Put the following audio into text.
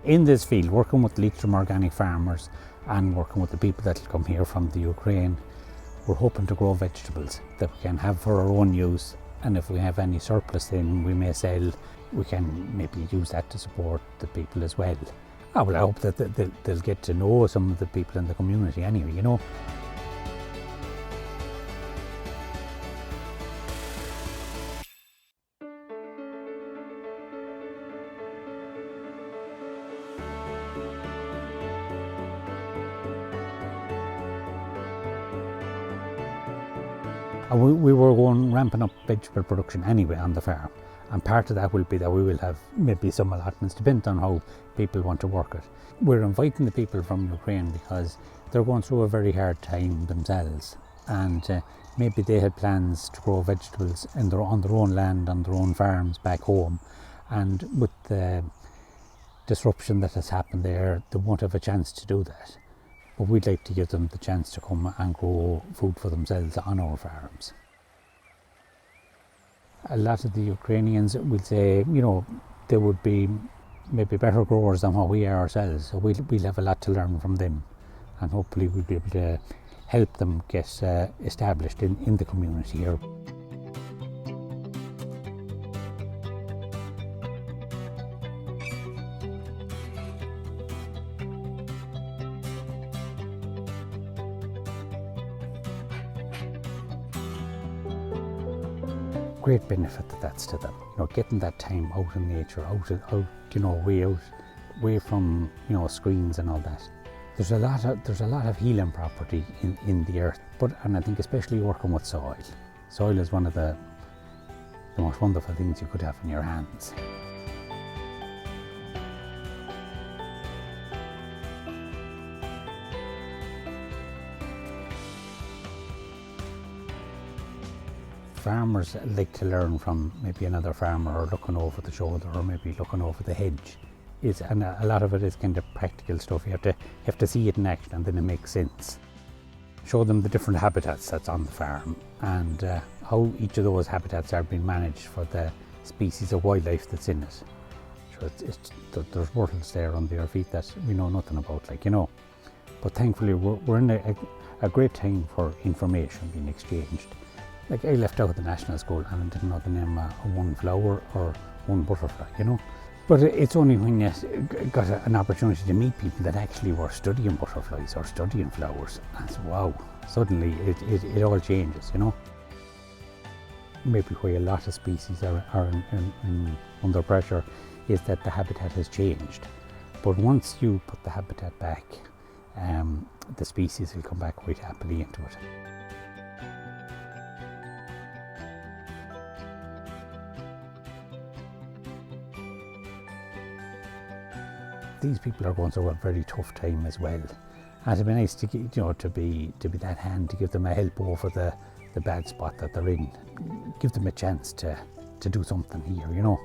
in this field, working with Leitrim organic farmers and working with the people that will come here from the Ukraine, we're hoping to grow vegetables that we can have for our own use, and if we have any surplus then we may sell, we can maybe use that to support the people as well. I hope that they'll get to know some of the people in the community anyway, you know. We were going ramping up vegetable production anyway on the farm, and part of that will be that we will have maybe some allotments, depending on how people want to work it. We're inviting the people from Ukraine because they're going through a very hard time themselves, and maybe they had plans to grow vegetables on their own land, on their own farms back home, and with the disruption that has happened there, they won't have a chance to do that. But we'd like to give them the chance to come and grow food for themselves on our farms. A lot of the Ukrainians will say, you know, they would be maybe better growers than what we are ourselves, so we'll have a lot to learn from them, and hopefully we'll be able to help them get established in the community here. Great benefit that's to them, you know, getting that time out in nature, out you know, away from, you know, screens and all that. There's a lot of healing property in the earth, and I think especially working with soil. Soil is one of the most wonderful things you could have in your hands. Farmers like to learn from maybe another farmer, or looking over the shoulder, or maybe looking over the hedge. And a lot of it is kind of practical stuff. You have to see it in action, and then it makes sense. Show them the different habitats that's on the farm, and how each of those habitats are being managed for the species of wildlife that's in it. So there's turtles there under your feet that we know nothing about, like, you know. But thankfully we're in a great time for information being exchanged. Like, I left out the national school and I didn't know the name of one flower or one butterfly, you know. But it's only when you got an opportunity to meet people that actually were studying butterflies or studying flowers, and so, wow, suddenly it all changes, you know. Maybe where a lot of species are under pressure is that the habitat has changed. But once you put the habitat back, the species will come back quite happily into it. These people are going through a very tough time as well, and it'd be nice to, you know, to be that hand to give them a help over the bad spot that they're in. Give them a chance to do something here, you know.